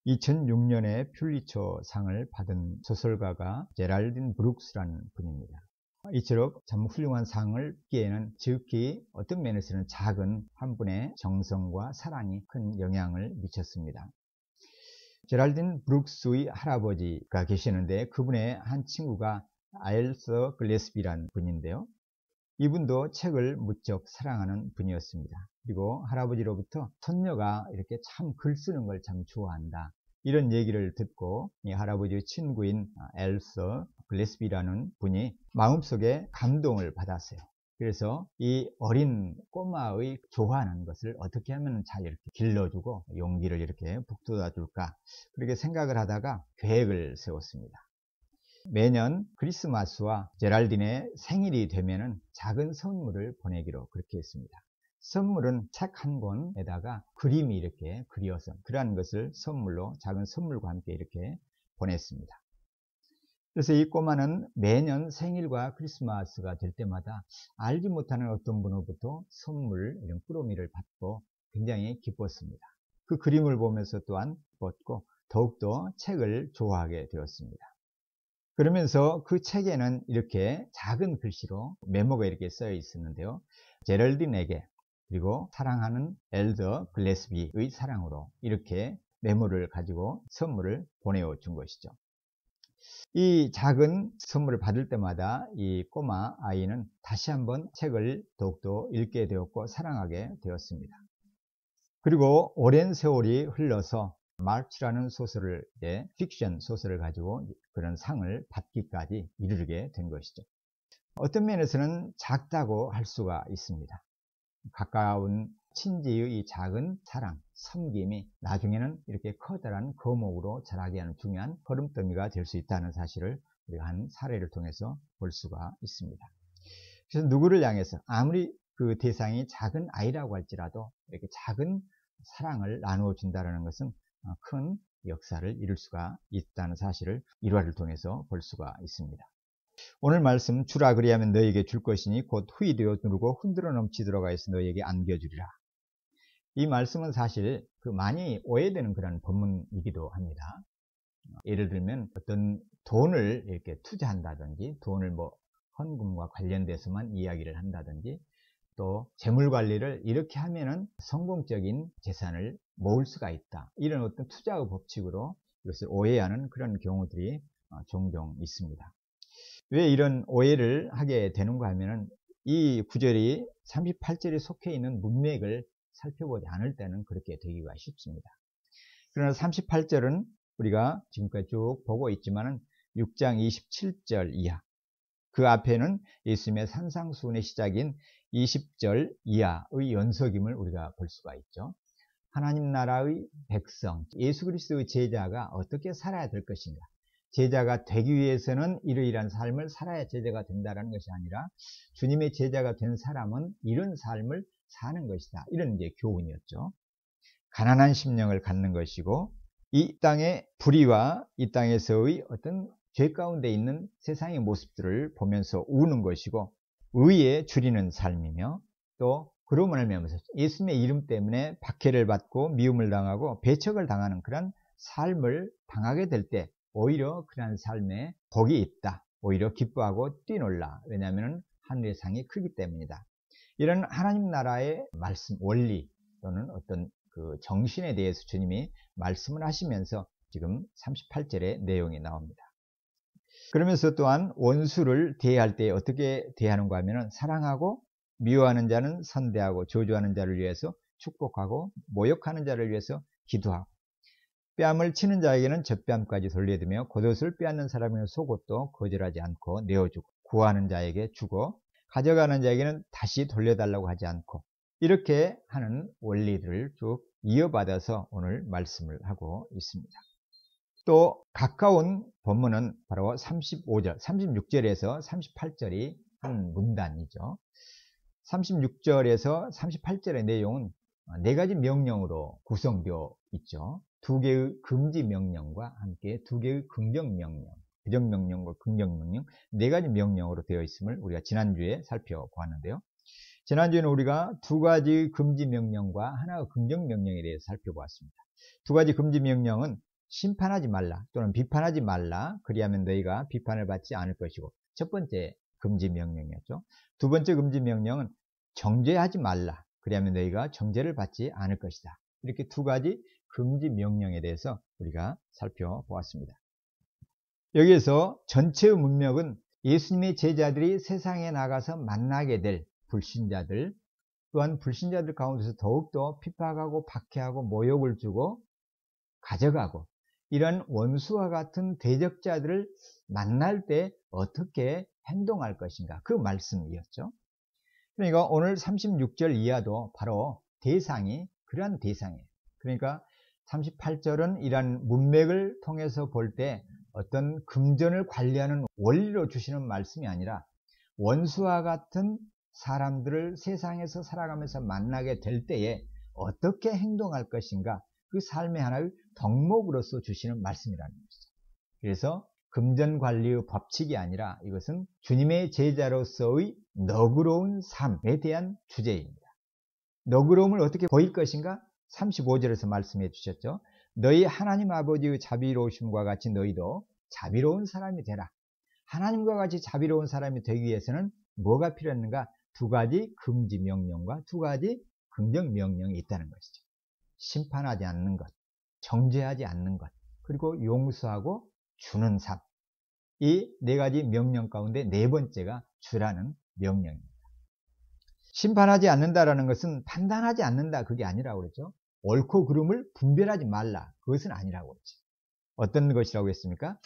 2006년에 퓰리처 상을 받은 소설가가 제랄딘 브룩스라는 분입니다. 이처럼 참 훌륭한 상을 받기에는 지극히 어떤 면에서는 작은 한 분의 정성과 사랑이 큰 영향을 미쳤습니다. 제랄딘 브룩스의 할아버지가 계시는데 그분의 한 친구가 아일서 글래스비라는 분인데요. 이분도 책을 무척 사랑하는 분이었습니다. 그리고 할아버지로부터 손녀가 이렇게 참 글 쓰는 걸 참 좋아한다, 이런 얘기를 듣고 이 할아버지의 친구인 엘서 글래스비라는 분이 마음속에 감동을 받았어요. 그래서 이 어린 꼬마의 좋아하는 것을 어떻게 하면 잘 이렇게 길러주고 용기를 이렇게 북돋아 줄까, 그렇게 생각을 하다가 계획을 세웠습니다. 매년 크리스마스와 제랄딘의 생일이 되면은 작은 선물을 보내기로 그렇게 했습니다. 선물은 책 한 권에다가 그림이 이렇게 그려서 그러한 것을 선물로, 작은 선물과 함께 이렇게 보냈습니다. 그래서 이 꼬마는 매년 생일과 크리스마스가 될 때마다 알지 못하는 어떤 분으로부터 선물, 이런 꾸러미를 받고 굉장히 기뻤습니다. 그 그림을 보면서 또한 기뻤고 더욱더 책을 좋아하게 되었습니다. 그러면서 그 책에는 이렇게 작은 글씨로 메모가 이렇게 쓰여 있었는데요. 제럴딘에게, 그리고 사랑하는 엘더 글래스비의 사랑으로, 이렇게 메모를 가지고 선물을 보내어 준 것이죠. 이 작은 선물을 받을 때마다 이 꼬마 아이는 다시 한번 책을 더욱더 읽게 되었고 사랑하게 되었습니다. 그리고 오랜 세월이 흘러서 마르치라는 소설을, 픽션 소설을 가지고 그런 상을 받기까지 이르게 된 것이죠. 어떤 면에서는 작다고 할 수가 있습니다. 가까운 친지의 이 작은 사랑, 섬김이 나중에는 이렇게 커다란 거목으로 자라게 하는 중요한 걸음더미가 될 수 있다는 사실을 우리가 한 사례를 통해서 볼 수가 있습니다. 그래서 누구를 향해서 아무리 그 대상이 작은 아이라고 할지라도 이렇게 작은 사랑을 나누어 준다는 것은 큰 역사를 이룰 수가 있다는 사실을 일화를 통해서 볼 수가 있습니다. 오늘 말씀, 주라 그리하면 너에게 줄 것이니 곧 후이 되어 누르고 흔들어 넘치도록 하여서 너에게 안겨주리라. 이 말씀은 사실 많이 오해되는 그런 본문이기도 합니다. 예를 들면 어떤 돈을 이렇게 투자한다든지, 돈을 헌금과 관련돼서만 이야기를 한다든지, 또 재물 관리를 이렇게 하면은 성공적인 재산을 모을 수가 있다, 이런 어떤 투자의 법칙으로 이것을 오해하는 그런 경우들이 종종 있습니다. 왜 이런 오해를 하게 되는가 하면은 이 구절이 38절에 속해 있는 문맥을 살펴보지 않을 때는 그렇게 되기가 쉽습니다. 그러나 38절은 우리가 지금까지 쭉 보고 있지만은 6장 27절 이하, 그 앞에는 예수님의 산상수훈의 시작인 20절 이하의 연속임을 우리가 볼 수가 있죠. 하나님 나라의 백성, 예수 그리스도의 제자가 어떻게 살아야 될 것인가, 제자가 되기 위해서는 이러이러한 삶을 살아야 제자가 된다는 것이 아니라 주님의 제자가 된 사람은 이런 삶을 사는 것이다, 이런 이제 교훈이었죠. 가난한 심령을 갖는 것이고, 이 땅의 불의와 이 땅에서의 어떤 죄 가운데 있는 세상의 모습들을 보면서 우는 것이고, 의에 줄이는 삶이며, 또 그로 말미암아서 예수님의 이름 때문에 박해를 받고 미움을 당하고 배척을 당하는 그런 삶을 당하게 될 때 오히려 그런 삶에 복이 있다, 오히려 기뻐하고 뛰놀라. 왜냐하면 하늘의 상이 크기 때문이다. 이런 하나님 나라의 말씀, 원리 또는 어떤 그 정신에 대해서 주님이 말씀을 하시면서 지금 38절의 내용이 나옵니다. 그러면서 또한 원수를 대할 때 어떻게 대하는가 하면 사랑하고, 미워하는 자는 선대하고, 저주하는 자를 위해서 축복하고, 모욕하는 자를 위해서 기도하고, 뺨을 치는 자에게는 젖뺨까지 돌려두며 겉옷을 빼앗는 사람에게는 속옷도 거절하지 않고 내어주고, 구하는 자에게 주고 가져가는 자에게는 다시 돌려달라고 하지 않고, 이렇게 하는 원리들을 쭉 이어받아서 오늘 말씀을 하고 있습니다. 또 가까운 본문은 바로 35절, 36절에서 38절이 한 문단이죠. 36절에서 38절의 내용은 4가지 명령으로 구성되어 있죠. 2개의 금지 명령과 함께 2개의 긍정 명령, 부정 명령과 긍정 명령, 4가지 명령으로 되어 있음을 우리가 지난주에 살펴보았는데요. 지난주에는 우리가 2가지 금지 명령과 하나의 긍정 명령에 대해서 살펴보았습니다. 2가지 금지 명령은 심판하지 말라 또는 비판하지 말라. 그리하면 너희가 비판을 받지 않을 것이고, 첫 번째 금지 명령이었죠. 두 번째 금지 명령은 정죄하지 말라. 그리하면 너희가 정죄를 받지 않을 것이다. 이렇게 두 가지 금지 명령에 대해서 우리가 살펴보았습니다. 여기에서 전체의 문맥은 예수님의 제자들이 세상에 나가서 만나게 될 불신자들, 또한 불신자들 가운데서 더욱더 핍박하고 박해하고 모욕을 주고 가져가고, 이런 원수와 같은 대적자들을 만날 때 어떻게 행동할 것인가, 그 말씀이었죠. 그러니까 오늘 36절 이하도 바로 대상이 그러한 대상이에요. 그러니까 38절은 이러한 문맥을 통해서 볼 때 어떤 금전을 관리하는 원리로 주시는 말씀이 아니라, 원수와 같은 사람들을 세상에서 살아가면서 만나게 될 때에 어떻게 행동할 것인가, 그 삶의 하나의 덕목으로서 주시는 말씀이라는 것이죠. 그래서 금전관리의 법칙이 아니라 이것은 주님의 제자로서의 너그러운 삶에 대한 주제입니다. 너그러움을 어떻게 보일 것인가? 35절에서 말씀해 주셨죠. 너희 하나님 아버지의 자비로우심과 같이 너희도 자비로운 사람이 되라. 하나님과 같이 자비로운 사람이 되기 위해서는 뭐가 필요했는가? 두 가지 금지 명령과 두 가지 긍정 명령이 있다는 것이죠. 심판하지 않는 것, 정죄하지 않는 것, 그리고 용서하고 주는 삶. 이 네 가지 명령 가운데 네 번째가 주라는 명령입니다. 심판하지 않는다라는 것은 판단하지 않는다, 그게 아니라고 그랬죠. 옳고 그름을 분별하지 말라, 그것은 아니라고 그랬죠. 어떤 것이라고 했습니까?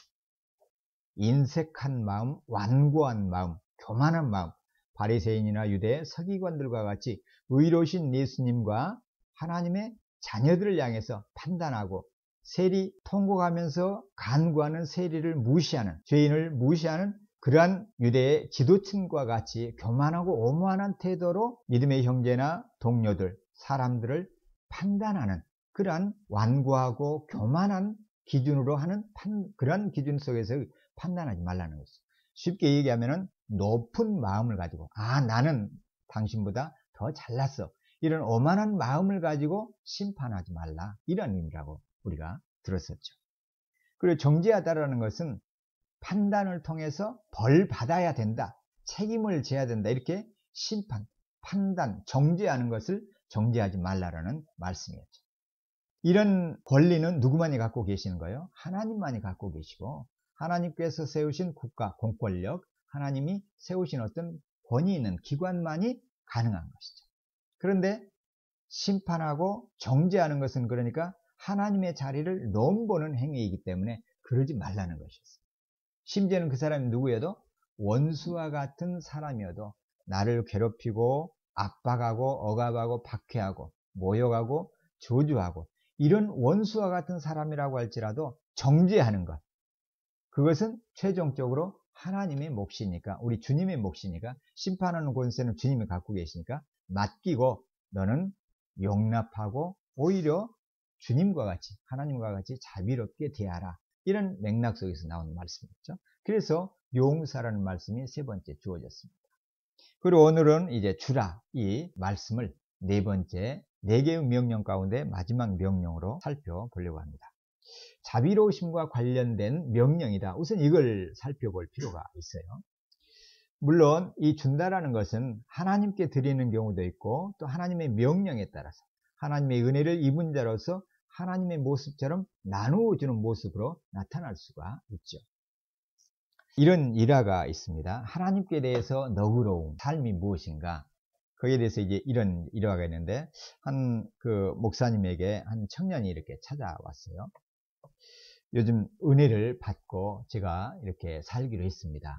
인색한 마음, 완고한 마음, 교만한 마음, 바리새인이나 유대 서기관들과 같이 의로우신 예수님과 하나님의 자녀들을 향해서 판단하고 세리 통곡하면서 간구하는 세리를 무시하는, 죄인을 무시하는 그러한 유대의 지도층과 같이 교만하고 오만한 태도로 믿음의 형제나 동료들, 사람들을 판단하는 그러한 완고하고 교만한 기준으로 하는 그러한 기준 속에서 판단하지 말라는 것이죠. 쉽게 얘기하면 높은 마음을 가지고, 나는 당신보다 더 잘났어, 이런 오만한 마음을 가지고 심판하지 말라, 이런 의미라고 우리가 들었었죠. 그리고 정죄하다라는 것은 판단을 통해서 벌 받아야 된다, 책임을 져야 된다, 이렇게 심판, 판단, 정죄하는 것을 정죄하지 말라라는 말씀이었죠. 이런 권리는 누구만이 갖고 계시는 거예요? 하나님만이 갖고 계시고, 하나님께서 세우신 국가, 공권력, 하나님이 세우신 어떤 권위 있는 기관만이 가능한 것이죠. 그런데 심판하고 정죄하는 것은 그러니까 하나님의 자리를 넘보는 행위이기 때문에 그러지 말라는 것이었어요. 심지어는 그 사람이 누구여도 원수와 같은 사람이어도 나를 괴롭히고 압박하고 억압하고 박해하고 모욕하고 저주하고 이런 원수와 같은 사람이라고 할지라도 정죄하는 것, 그것은 최종적으로 하나님의 몫이니까, 우리 주님의 몫이니까, 심판하는 권세는 주님이 갖고 계시니까 맡기고 너는 용납하고 오히려 주님과 같이, 하나님과 같이 자비롭게 대하라, 이런 맥락 속에서 나오는 말씀이었죠. 그래서 용서라는 말씀이 세 번째 주어졌습니다. 그리고 오늘은 이제 주라, 이 말씀을 네 번째, 네 개의 명령 가운데 마지막 명령으로 살펴보려고 합니다. 자비로우심과 관련된 명령이다. 우선 이걸 살펴볼 필요가 있어요. 물론 이 준다라는 것은 하나님께 드리는 경우도 있고, 또 하나님의 명령에 따라서 하나님의 은혜를 입은 자로서 하나님의 모습처럼 나누어주는 모습으로 나타날 수가 있죠. 이런 일화가 있습니다. 하나님께 대해서 너그러운 삶이 무엇인가, 거기에 대해서 이제 이런 일화가 있는데, 한 목사님에게 한 청년이 이렇게 찾아왔어요. 요즘 은혜를 받고 제가 이렇게 살기로 했습니다.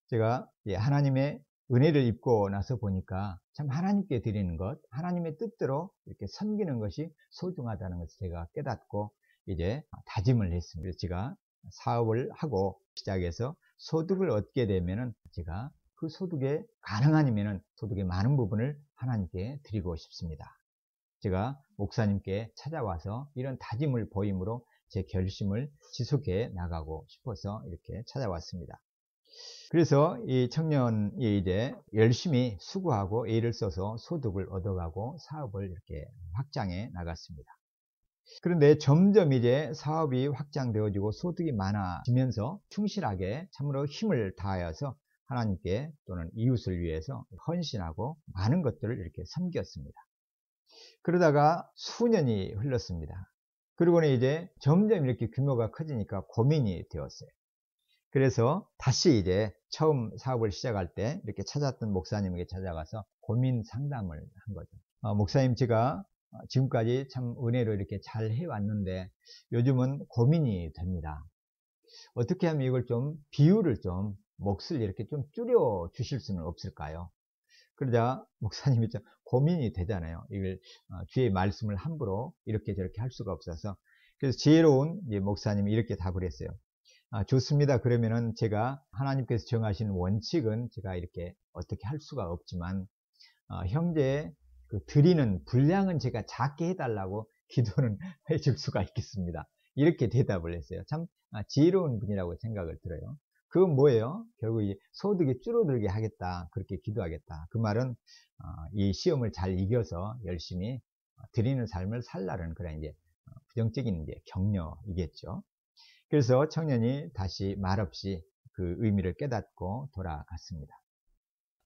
제가 하나님의 은혜를 입고 나서 보니까 참 하나님께 드리는 것, 하나님의 뜻대로 이렇게 섬기는 것이 소중하다는 것을 제가 깨닫고 이제 다짐을 했습니다. 그래서 제가 사업을 하고 시작해서 소득을 얻게 되면은 제가 그 소득에 가능하면은 소득의 많은 부분을 하나님께 드리고 싶습니다. 제가 목사님께 찾아와서 이런 다짐을 보임으로 제 결심을 지속해 나가고 싶어서 이렇게 찾아왔습니다. 그래서 이 청년이 이제 열심히 수고하고 애를 써서 소득을 얻어가고 사업을 이렇게 확장해 나갔습니다. 그런데 점점 이제 사업이 확장되어지고 소득이 많아지면서 충실하게 참으로 힘을 다하여서 하나님께 또는 이웃을 위해서 헌신하고 많은 것들을 이렇게 섬겼습니다. 그러다가 수년이 흘렀습니다. 그리고는 이제 점점 이렇게 규모가 커지니까 고민이 되었어요. 그래서 다시 이제 처음 사업을 시작할 때 이렇게 찾았던 목사님에게 찾아가서 고민 상담을 한 거죠. 목사님, 제가 지금까지 참 은혜로 이렇게 잘 해왔는데 요즘은 고민이 됩니다. 어떻게 하면 이걸 좀 비율을 좀 몫을 이렇게 좀 줄여 주실 수는 없을까요? 그러자 목사님이 좀 고민이 되잖아요. 이걸 주의 말씀을 함부로 이렇게 저렇게 할 수가 없어서, 그래서 지혜로운 목사님이 이렇게 답을 했어요. 좋습니다. 그러면은 제가 하나님께서 정하신 원칙은 제가 이렇게 어떻게 할 수가 없지만 형제 드리는 분량은 제가 작게 해달라고 기도는 해줄 수가 있겠습니다. 이렇게 대답을 했어요. 참 지혜로운 분이라고 생각을 들어요. 그건 뭐예요? 결국 이 소득이 줄어들게 하겠다, 그렇게 기도하겠다. 그 말은 이 시험을 잘 이겨서 열심히 드리는 삶을 살라는 그런 이제 부정적인 이제 격려이겠죠. 그래서 청년이 다시 말없이 그 의미를 깨닫고 돌아갔습니다.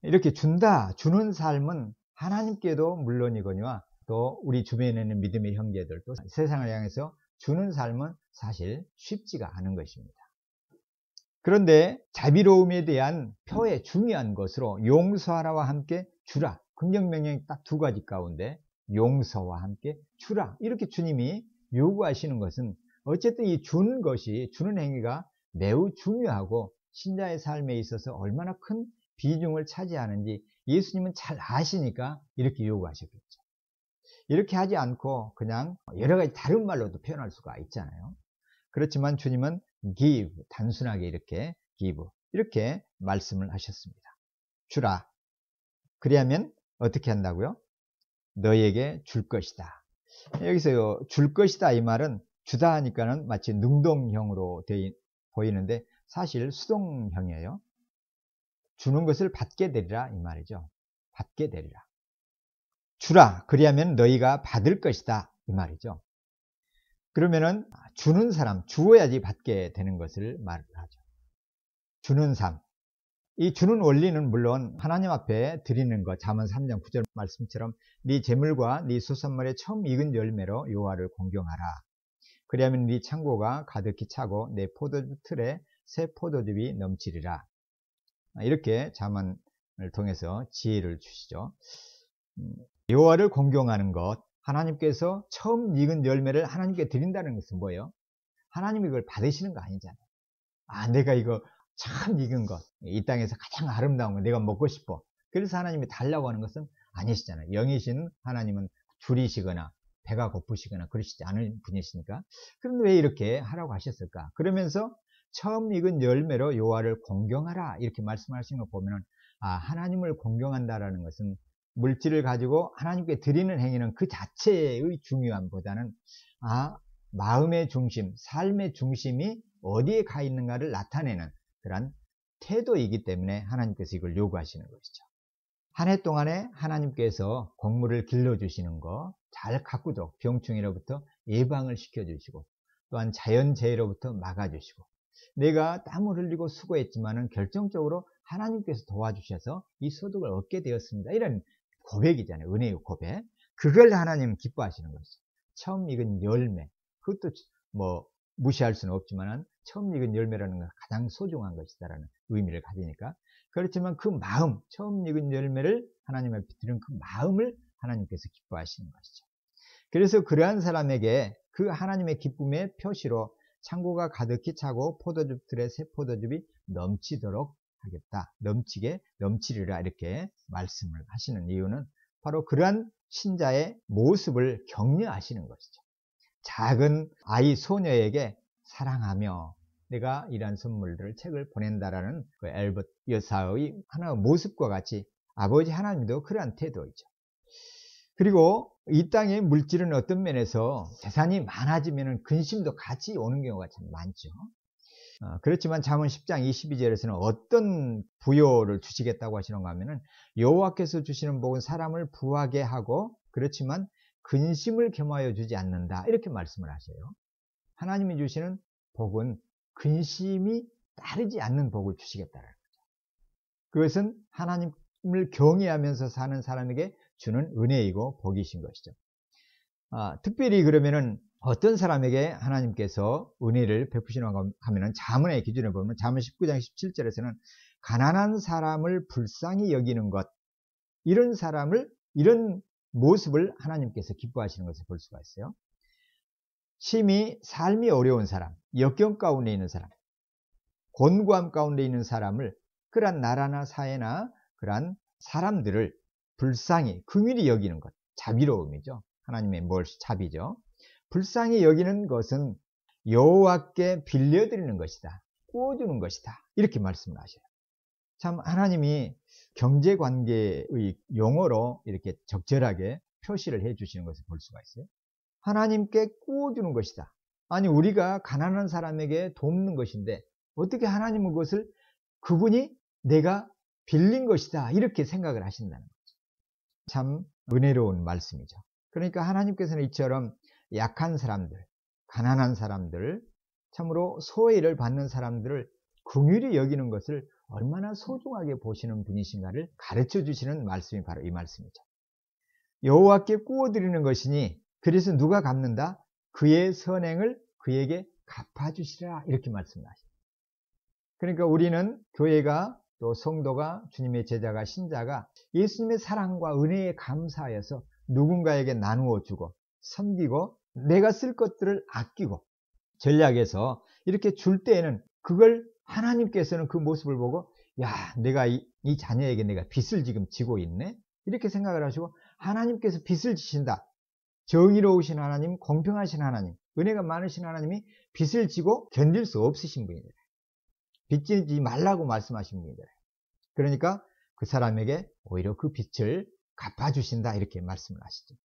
이렇게 주는 삶은 하나님께도 물론이거니와 또 우리 주변에 있는 믿음의 형제들, 또 세상을 향해서 주는 삶은 사실 쉽지가 않은 것입니다. 그런데 자비로움에 대한 표의 중요한 것으로 용서하라와 함께 주라, 긍정명령이 딱 두 가지 가운데 용서와 함께 주라, 이렇게 주님이 요구하시는 것은 어쨌든 이 주는 것이, 주는 행위가 매우 중요하고 신자의 삶에 있어서 얼마나 큰 비중을 차지하는지 예수님은 잘 아시니까 이렇게 요구하셨겠죠. 이렇게 하지 않고 그냥 여러 가지 다른 말로도 표현할 수가 있잖아요. 그렇지만 주님은 give, 단순하게 이렇게 give, 이렇게 말씀을 하셨습니다. 주라. 그리하면 어떻게 한다고요? 너에게 줄 것이다. 여기서 줄 것이다 이 말은 주다 하니까는 마치 능동형으로 보이는데 사실 수동형이에요. 주는 것을 받게 되리라 이 말이죠. 받게 되리라. 주라. 그리하면 너희가 받을 것이다 이 말이죠. 그러면은 주는 사람, 주어야지 받게 되는 것을 말을 하죠. 주는 삶. 이 주는 원리는 물론 하나님 앞에 드리는 것, 잠언 3장 9절 말씀처럼 네 재물과 네 수산물의 처음 익은 열매로 여호와를 공경하라. 그리하면 네 창고가 가득히 차고 내 포도주 틀에 새 포도즙이 넘치리라. 이렇게 잠언을 통해서 지혜를 주시죠. 여호와를 공경하는 것, 하나님께서 처음 익은 열매를 하나님께 드린다는 것은 뭐예요? 하나님이 이걸 받으시는 거 아니잖아요. 내가 이거 참 익은 것, 이 땅에서 가장 아름다운 거 내가 먹고 싶어. 그래서 하나님이 달라고 하는 것은 아니시잖아요. 영이신 하나님은 줄이시거나 배가 고프시거나 그러시지 않은 분이시니까. 그런데 왜 이렇게 하라고 하셨을까? 그러면서 처음 익은 열매로 여호와를 공경하라 이렇게 말씀하시는 거 보면은 하나님을 공경한다라는 것은 물질을 가지고 하나님께 드리는 행위는 그 자체의 중요함보다는 마음의 중심, 삶의 중심이 어디에 가 있는가를 나타내는 그런 태도이기 때문에 하나님께서 이걸 요구하시는 것이죠. 한 해 동안에 하나님께서 곡물을 길러주시는 거 잘 가꾸도록 병충해로부터 예방을 시켜주시고 또한 자연재해로부터 막아주시고 내가 땀을 흘리고 수고했지만은 결정적으로 하나님께서 도와주셔서 이 소득을 얻게 되었습니다. 이런 고백이잖아요. 은혜의 고백. 그걸 하나님 기뻐하시는 것이죠. 처음 익은 열매. 그것도 뭐 무시할 수는 없지만 처음 익은 열매라는 건 가장 소중한 것이다라는 의미를 가지니까. 그렇지만 그 마음, 처음 익은 열매를 하나님 앞에 드리는 그 마음을 하나님께서 기뻐하시는 것이죠. 그래서 그러한 사람에게 그 하나님의 기쁨의 표시로 창고가 가득히 차고 포도즙 틀에 새 포도즙이 넘치도록 하겠다. 넘치리라 이렇게 말씀을 하시는 이유는 바로 그러한 신자의 모습을 격려하시는 것이죠. 작은 아이 소녀에게 사랑하며 내가 이러한 선물들을 책을 보낸다라는 그 엘버트 여사의 하나의 모습과 같이 아버지 하나님도 그러한 태도이죠. 그리고 이 땅의 물질은 어떤 면에서 재산이 많아지면 근심도 같이 오는 경우가 참 많죠. 그렇지만 잠언 10장 22절에서는 어떤 부요를 주시겠다고 하시는가 하면은 여호와께서 주시는 복은 사람을 부하게 하고 그렇지만 근심을 겸하여 주지 않는다. 이렇게 말씀을 하셔요. 하나님이 주시는 복은 근심이 따르지 않는 복을 주시겠다는 거죠. 그것은 하나님을 경외하면서 사는 사람에게 주는 은혜이고 복이신 것이죠. 특별히 그러면은 어떤 사람에게 하나님께서 은혜를 베푸시는가 하면은 잠언의 기준에 보면 잠언 19장 17절에서는 가난한 사람을 불쌍히 여기는 것, 이런 사람을, 이런 모습을 하나님께서 기뻐하시는 것을 볼 수가 있어요. 심히 삶이 어려운 사람, 역경 가운데 있는 사람, 곤고함 가운데 있는 사람을, 그러한 나라나 사회나 그러한 사람들을 불쌍히, 긍휼히 여기는 것, 자비로움이죠. 하나님의 자비죠. 불쌍히 여기는 것은 여호와께 빌려드리는 것이다, 꾸어주는 것이다, 이렇게 말씀을 하셔요. 참 하나님이 경제관계의 용어로 이렇게 적절하게 표시를 해 주시는 것을 볼 수가 있어요. 하나님께 꾸어주는 것이다. 아니, 우리가 가난한 사람에게 돕는 것인데 어떻게 하나님은 그것을 그분이 내가 빌린 것이다, 이렇게 생각을 하신다는 거죠. 참 은혜로운 말씀이죠. 그러니까 하나님께서는 이처럼 약한 사람들, 가난한 사람들, 참으로 소외를 받는 사람들을 긍휼히 여기는 것을 얼마나 소중하게 보시는 분이신가를 가르쳐 주시는 말씀이 바로 이 말씀이죠. 여호와께 꾸어드리는 것이니 그래서 누가 갚는다? 그의 선행을 그에게 갚아주시라, 이렇게 말씀하십니다. 그러니까 우리는 교회가, 또 성도가, 주님의 제자가, 신자가 예수님의 사랑과 은혜에 감사하여서 누군가에게 나누어 주고 섬기고 내가 쓸 것들을 아끼고 전략에서 이렇게 줄 때에는 그걸 하나님께서는 그 모습을 보고, 야, 내가 이 자녀에게 내가 빚을 지금 지고 있네, 이렇게 생각을 하시고 하나님께서 빚을 지신다. 정의로우신 하나님, 공평하신 하나님, 은혜가 많으신 하나님이 빚을 지고 견딜 수 없으신 분이래요. 빚 지지 말라고 말씀하신 분이래요. 그러니까 그 사람에게 오히려 그 빚을 갚아주신다, 이렇게 말씀을 하시죠.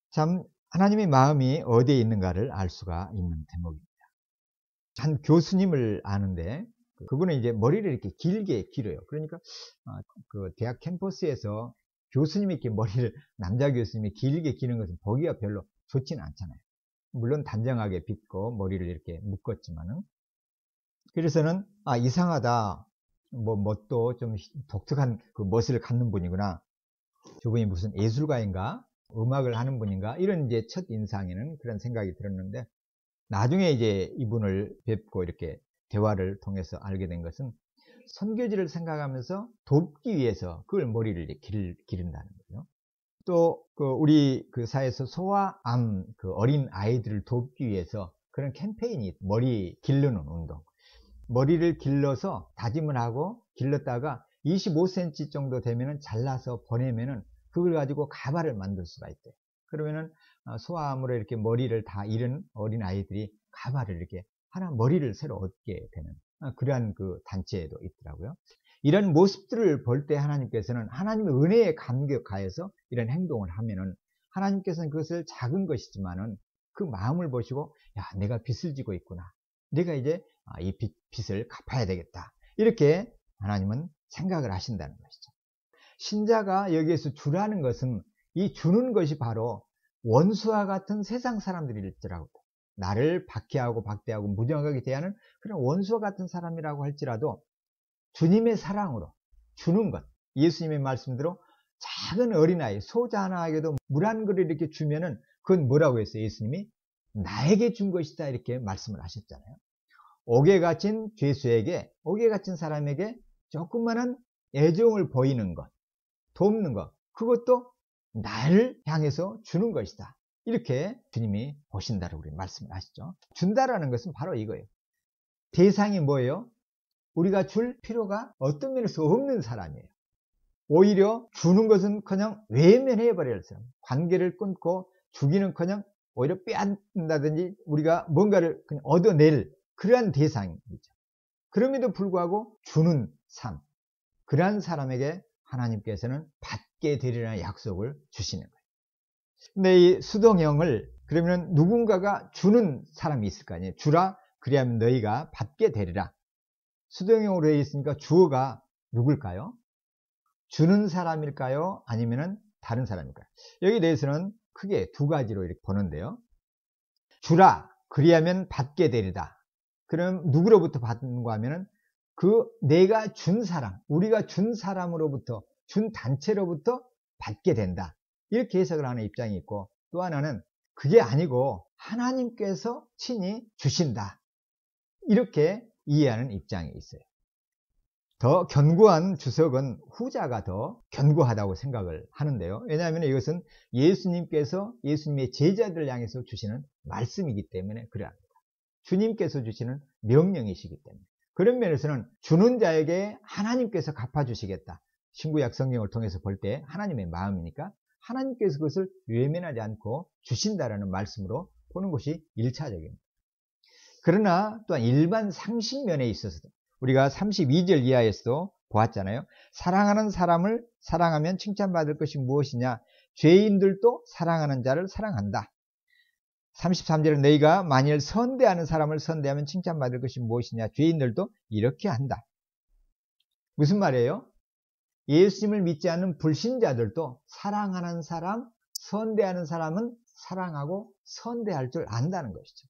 참 하나님의 마음이 어디에 있는가를 알 수가 있는 대목입니다. 한 교수님을 아는데 그분은 이제 머리를 이렇게 길게 길어요. 그러니까 그 대학 캠퍼스에서 교수님이 이렇게 머리를, 남자 교수님이 길게 기는 것은 보기가 별로 좋지는 않잖아요. 물론 단정하게 빗고 머리를 이렇게 묶었지만은, 그래서는 이상하다, 멋도 좀 독특한 그 멋을 갖는 분이구나, 저분이 무슨 예술가인가, 음악을 하는 분인가, 이런 이제 첫 인상에는 그런 생각이 들었는데, 나중에 이제 이분을 뵙고 이렇게 대화를 통해서 알게 된 것은 선교지를 생각하면서 돕기 위해서 그걸 머리를 기른다는 거죠. 또 우리 그 사회에서 소아암 그 어린 아이들을 돕기 위해서 그런 캠페인이, 머리 기르는 운동. 머리를 길러서 다짐을 하고 길렀다가 25cm 정도 되면은 잘라서 보내면은 그걸 가지고 가발을 만들 수가 있대요. 그러면은 소아암으로 이렇게 머리를 다 잃은 어린 아이들이 가발을 이렇게 하나 머리를 새로 얻게 되는 그러한 그 단체에도 있더라고요. 이런 모습들을 볼 때 하나님께서는 하나님의 은혜에 감격하여서 이런 행동을 하면은 하나님께서는 그것을 작은 것이지만은 그 마음을 보시고, 야, 내가 빚을 지고 있구나, 내가 이제 이 빚을 갚아야 되겠다, 이렇게 하나님은 생각을 하신다는 것이죠. 신자가 여기에서 주라는 것은, 이 주는 것이 바로 원수와 같은 세상 사람들일지라도, 나를 박해하고 박대하고 무정하게 대하는 그런 원수와 같은 사람이라고 할지라도 주님의 사랑으로 주는 것, 예수님의 말씀대로 작은 어린아이, 소자 하나에게도 물 한 그릇 이렇게 주면은 그건 뭐라고 했어요? 예수님이 나에게 준 것이다, 이렇게 말씀을 하셨잖아요. 옥에 갇힌 죄수에게, 옥에 갇힌 사람에게 조그마한 애정을 보이는 것, 돕는 것, 그것도 나를 향해서 주는 것이다, 이렇게 주님이 보신다고 우리 말씀을 하시죠. 준다라는 것은 바로 이거예요. 대상이 뭐예요? 우리가 줄 필요가 어떤 면에서 없는 사람이에요. 오히려 주는 것은 그냥 외면해버릴 사람, 관계를 끊고 주기는커녕 오히려 빼앗는다든지 우리가 뭔가를 그냥 얻어낼 그러한 대상이죠. 그럼에도 불구하고 주는 삶, 그러한 사람에게 하나님께서는 받게 되리라는 약속을 주시는 거예요. 근데 이 수동형을, 그러면 누군가가 주는 사람이 있을 거 아니에요. 주라, 그리하면 너희가 받게 되리라. 수동형으로 되어 있으니까 주어가 누굴까요? 주는 사람일까요? 아니면 다른 사람일까요? 여기 대해서는 크게 두 가지로 이렇게 보는데요. 주라, 그리하면 받게 되리다. 그럼 누구로부터 받는가 하면은 그 내가 준 사람, 우리가 준 사람으로부터, 준 단체로부터 받게 된다. 이렇게 해석을 하는 입장이 있고, 또 하나는 그게 아니고 하나님께서 친히 주신다. 이렇게 이해하는 입장이 있어요. 더 견고한 주석은 후자가 더 견고하다고 생각을 하는데요. 왜냐하면 이것은 예수님께서 예수님의 제자들을 향해서 주시는 말씀이기 때문에 그러합니다. 주님께서 주시는 명령이시기 때문에. 그런 면에서는 주는 자에게 하나님께서 갚아주시겠다. 신구약 성경을 통해서 볼 때 하나님의 마음이니까 하나님께서 그것을 외면하지 않고 주신다라는 말씀으로 보는 것이 1차적입니다. 그러나 또한 일반 상식면에 있어서도 우리가 32절 이하에서도 보았잖아요. 사랑하는 사람을 사랑하면 칭찬받을 것이 무엇이냐? 죄인들도 사랑하는 자를 사랑한다. 33절은 너희가 만일 선대하는 사람을 선대하면 칭찬받을 것이 무엇이냐? 죄인들도 이렇게 한다. 무슨 말이에요? 예수님을 믿지 않는 불신자들도 사랑하는 사람, 선대하는 사람은 사랑하고 선대할 줄 안다는 것이죠.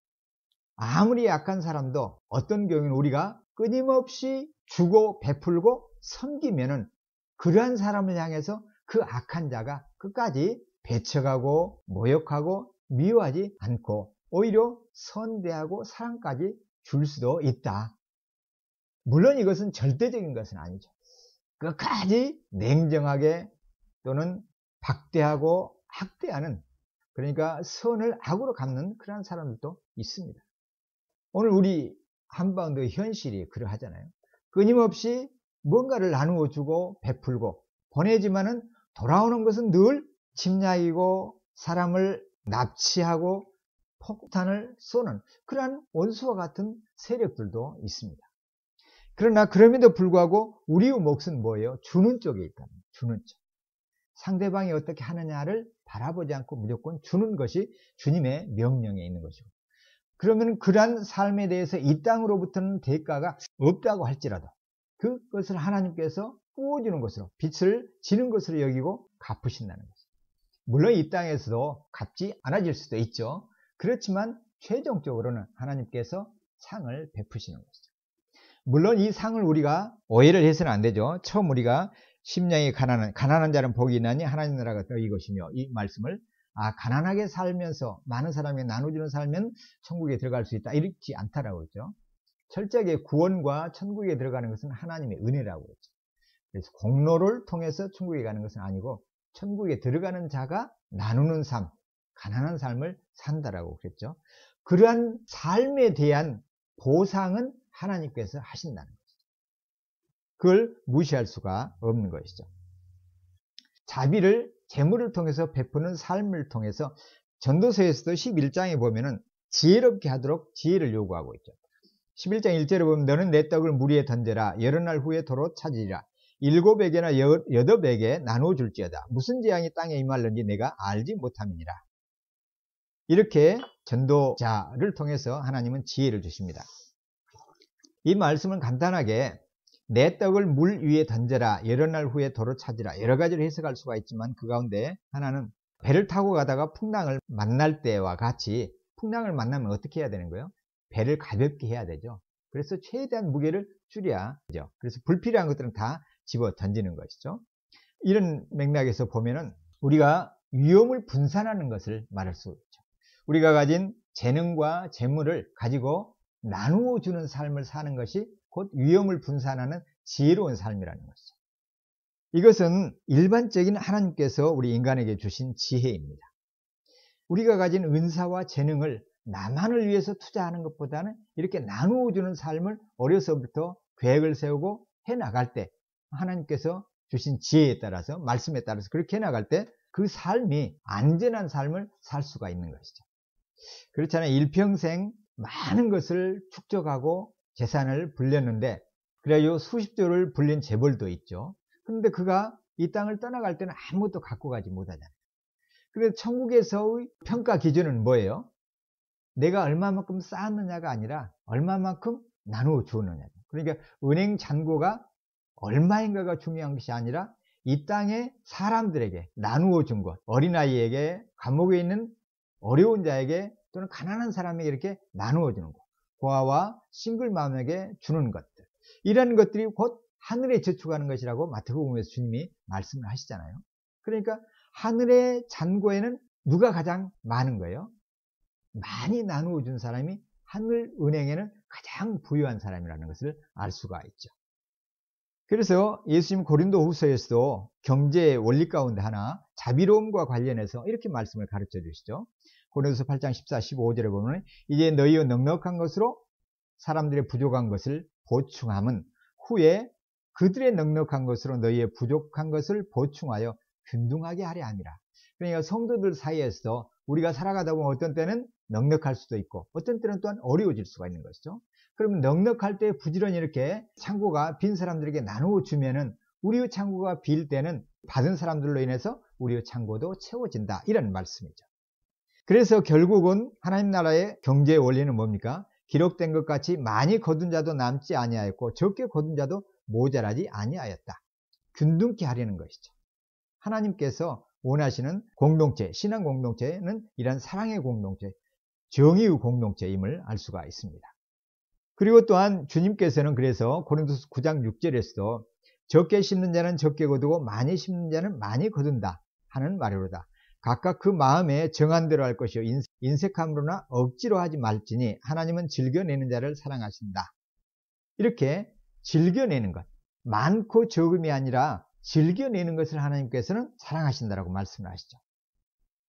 아무리 약한 사람도 어떤 경우는 우리가 끊임없이 주고 베풀고 섬기면은 그러한 사람을 향해서 그 악한 자가 끝까지 배척하고 모욕하고 미워하지 않고 오히려 선대하고 사랑까지 줄 수도 있다. 물론 이것은 절대적인 것은 아니죠. 끝까지 냉정하게 또는 박대하고 학대하는, 그러니까 선을 악으로 갚는 그런 사람들도 있습니다. 오늘 우리 한반도의 현실이 그러하잖아요. 끊임없이 뭔가를 나누어 주고 베풀고 보내지만은 돌아오는 것은 늘 침략이고 사람을 납치하고 폭탄을 쏘는 그러한 원수와 같은 세력들도 있습니다. 그러나 그럼에도 불구하고 우리의 몫은 뭐예요? 주는 쪽에 있다. 주는 쪽. 상대방이 어떻게 하느냐를 바라보지 않고 무조건 주는 것이 주님의 명령에 있는 것이고, 그러면 그러한 삶에 대해서 이 땅으로부터는 대가가 없다고 할지라도 그것을 하나님께서 부어주는 것으로, 빛을 지는 것으로 여기고 갚으신다는 것이죠. 물론 이 땅에서도 갚지 않아질 수도 있죠. 그렇지만 최종적으로는 하나님께서 상을 베푸시는 것이죠. 물론 이 상을 우리가 오해를 해서는 안 되죠. 처음 우리가 심령이 가난한 자는 복이 있나니 하나님 나라가 너희 것이며, 이 말씀을 가난하게 살면서 많은 사람에게 나눠주는 살면 천국에 들어갈 수 있다, 이렇지 않다라고 했죠. 철저하게 구원과 천국에 들어가는 것은 하나님의 은혜라고 했죠. 그래서 공로를 통해서 천국에 가는 것은 아니고 천국에 들어가는 자가 나누는 삶, 가난한 삶을 산다라고 그랬죠. 그러한 삶에 대한 보상은 하나님께서 하신다는 것이죠. 그걸 무시할 수가 없는 것이죠. 자비를 재물을 통해서 베푸는 삶을 통해서 전도서에서도 11장에 보면은 지혜롭게 하도록 지혜를 요구하고 있죠. 11장 1절에 보면 너는 내 떡을 물 위에 던져라. 여러 날 후에 도로 찾으리라. 7에게나 8에게 나누어 줄지어다. 무슨 재앙이 땅에 임할는지 내가 알지 못함이니라. 이렇게 전도자를 통해서 하나님은 지혜를 주십니다. 이 말씀은 간단하게 내 떡을 물 위에 던져라, 여러 날 후에 도로 찾으라, 여러 가지로 해석할 수가 있지만 그 가운데 하나는 배를 타고 가다가 풍랑을 만날 때와 같이, 풍랑을 만나면 어떻게 해야 되는 거예요? 배를 가볍게 해야 되죠. 그래서 최대한 무게를 줄여야 되죠. 그래서 불필요한 것들은 다 집어 던지는 것이죠. 이런 맥락에서 보면은 우리가 위험을 분산하는 것을 말할 수 있죠. 우리가 가진 재능과 재물을 가지고 나누어 주는 삶을 사는 것이 곧 위험을 분산하는 지혜로운 삶이라는 것이죠. 이것은 일반적인 하나님께서 우리 인간에게 주신 지혜입니다. 우리가 가진 은사와 재능을 나만을 위해서 투자하는 것보다는 이렇게 나누어 주는 삶을 어려서부터 계획을 세우고 해나갈 때 하나님께서 주신 지혜에 따라서, 말씀에 따라서 그렇게 해나갈 때 그 삶이 안전한 삶을 살 수가 있는 것이죠. 그렇잖아요. 일평생 많은 것을 축적하고 재산을 불렸는데, 그래야 수십조를 불린 재벌도 있죠. 그런데 그가 이 땅을 떠나갈 때는 아무것도 갖고 가지 못하잖아요. 그래서 천국에서의 평가 기준은 뭐예요? 내가 얼마만큼 쌓았느냐가 아니라 얼마만큼 나누어 주었느냐. 그러니까 은행 잔고가 얼마인가가 중요한 것이 아니라 이 땅의 사람들에게 나누어 준 것, 어린아이에게, 감옥에 있는 어려운 자에게 또는 가난한 사람에게 이렇게 나누어 주는 것, 고아와 싱글맘에게 주는 것들, 이런 것들이 곧 하늘에 저축하는 것이라고 마태복음에서 주님이 말씀을 하시잖아요. 그러니까 하늘의 잔고에는 누가 가장 많은 거예요? 많이 나누어 준 사람이 하늘 은행에는 가장 부유한 사람이라는 것을 알 수가 있죠. 그래서 예수님 고린도 후서에서도 경제의 원리 가운데 하나, 자비로움과 관련해서 이렇게 말씀을 가르쳐 주시죠. 고린도서 8장 14, 15절에 보면 이제 너희의 넉넉한 것으로 사람들의 부족한 것을 보충함은 후에 그들의 넉넉한 것으로 너희의 부족한 것을 보충하여 균등하게 하려 함이라. 그러니까 성도들 사이에서 우리가 살아가다 보면 어떤 때는 넉넉할 수도 있고 어떤 때는 또한 어려워질 수가 있는 것이죠. 그러면 넉넉할 때 부지런히 이렇게 창고가 빈 사람들에게 나누어 주면은 우리의 창고가 빌 때는 받은 사람들로 인해서 우리의 창고도 채워진다, 이런 말씀이죠. 그래서 결국은 하나님 나라의 경제의 원리는 뭡니까? 기록된 것 같이 많이 거둔 자도 남지 아니하였고 적게 거둔 자도 모자라지 아니하였다. 균등케 하려는 것이죠. 하나님께서 원하시는 공동체, 신앙 공동체는 이런 사랑의 공동체, 정의의 공동체임을 알 수가 있습니다. 그리고 또한 주님께서는 그래서 고린도서 9장 6절에서도 적게 심는 자는 적게 거두고 많이 심는 자는 많이 거둔다 하는 말이로다. 각각 그 마음에 정한 대로 할 것이요 인색함으로나 억지로 하지 말지니 하나님은 즐겨내는 자를 사랑하신다. 이렇게 즐겨내는 것, 많고 적음이 아니라 즐겨내는 것을 하나님께서는 사랑하신다라고 말씀을 하시죠.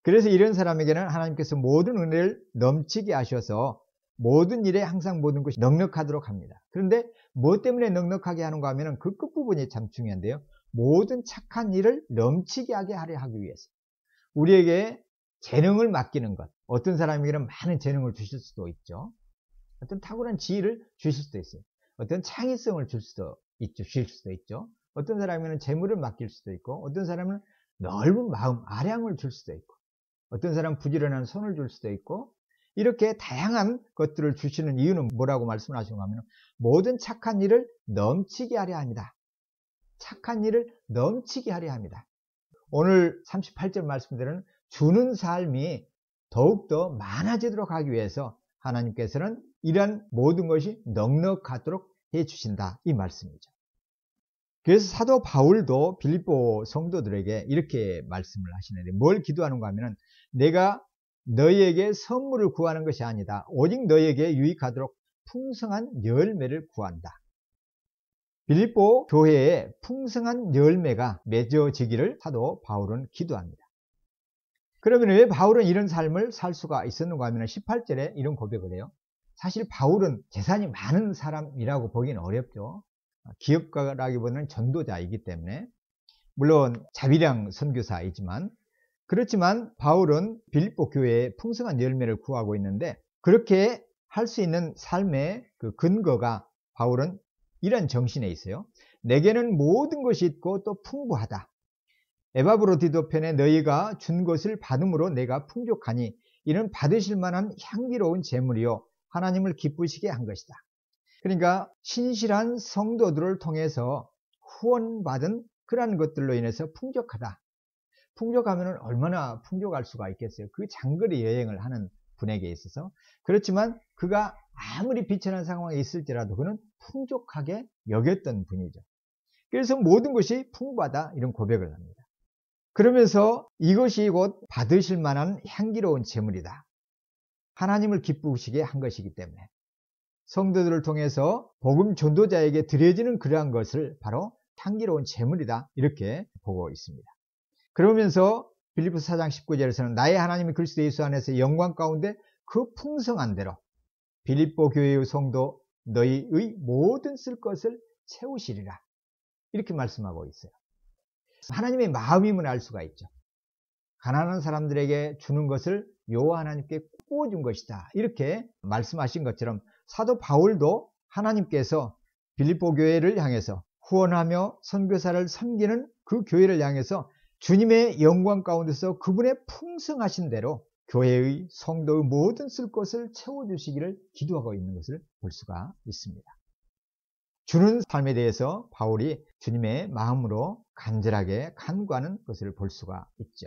그래서 이런 사람에게는 하나님께서 모든 은혜를 넘치게 하셔서 모든 일에 항상 모든 것이 넉넉하도록 합니다. 그런데 무엇 때문에 넉넉하게 하는가 하면 그 끝부분이 참 중요한데요. 모든 착한 일을 넘치게 하게 하기 위해서. 우리에게 재능을 맡기는 것. 어떤 사람에게는 많은 재능을 주실 수도 있죠. 어떤 탁월한 지혜를 주실 수도 있어요. 어떤 창의성을 주실 수도 있죠. 어떤 사람에게는 재물을 맡길 수도 있고, 어떤 사람은 넓은 마음, 아량을 줄 수도 있고, 어떤 사람은 부지런한 손을 줄 수도 있고, 이렇게 다양한 것들을 주시는 이유는 뭐라고 말씀을 하시는가 하면 모든 착한 일을 넘치게 하려 합니다. 착한 일을 넘치게 하려 합니다. 오늘 38절 말씀대로는 주는 삶이 더욱더 많아지도록 하기 위해서 하나님께서는 이러한 모든 것이 넉넉하도록 해주신다, 이 말씀이죠. 그래서 사도 바울도 빌립보 성도들에게 이렇게 말씀을 하시는데 뭘 기도하는가 하면 내가 너희에게 선물을 구하는 것이 아니다. 오직 너희에게 유익하도록 풍성한 열매를 구한다. 빌립보 교회에 풍성한 열매가 맺어지기를 사도 바울은 기도합니다. 그러면 왜 바울은 이런 삶을 살 수가 있었는가 하면 18절에 이런 고백을 해요. 사실 바울은 재산이 많은 사람이라고 보기는 어렵죠. 기업가라기보다는 전도자이기 때문에, 물론 자비량 선교사이지만, 그렇지만 바울은 빌립보 교회에 풍성한 열매를 구하고 있는데, 그렇게 할 수 있는 삶의 그 근거가 바울은 이런 정신에 있어요. 내게는 모든 것이 있고 또 풍부하다. 에바브로디도 편에 너희가 준 것을 받음으로 내가 풍족하니 이는 받으실 만한 향기로운 재물이요 하나님을 기쁘시게 한 것이다. 그러니까 신실한 성도들을 통해서 후원받은 그러한 것들로 인해서 풍족하다. 풍족하면 얼마나 풍족할 수가 있겠어요. 그 장거리 여행을 하는 분에게 있어서. 그렇지만 그가 아무리 비천한 상황에 있을지라도 그는 풍족하게 여겼던 분이죠. 그래서 모든 것이 풍부하다, 이런 고백을 합니다. 그러면서 이것이 곧 받으실 만한 향기로운 재물이다. 하나님을 기쁘시게 한 것이기 때문에 성도들을 통해서 복음 전도자에게 드려지는 그러한 것을 바로 향기로운 재물이다, 이렇게 보고 있습니다. 그러면서 빌립보서 4장 19절에서는 나의 하나님이 그리스도 예수 안에서 영광 가운데 그 풍성한 대로 빌립보 교회의 성도 너희의 모든 쓸 것을 채우시리라, 이렇게 말씀하고 있어요. 하나님의 마음임을 알 수가 있죠. 가난한 사람들에게 주는 것을 여호와 하나님께 꾸어준 것이다, 이렇게 말씀하신 것처럼 사도 바울도 하나님께서 빌립보 교회를 향해서 후원하며 선교사를 섬기는 그 교회를 향해서 주님의 영광 가운데서 그분의 풍성하신 대로 교회의 성도의 모든 쓸 것을 채워주시기를 기도하고 있는 것을 볼 수가 있습니다. 주는 삶에 대해서 바울이 주님의 마음으로 간절하게 간구하는 것을 볼 수가 있죠.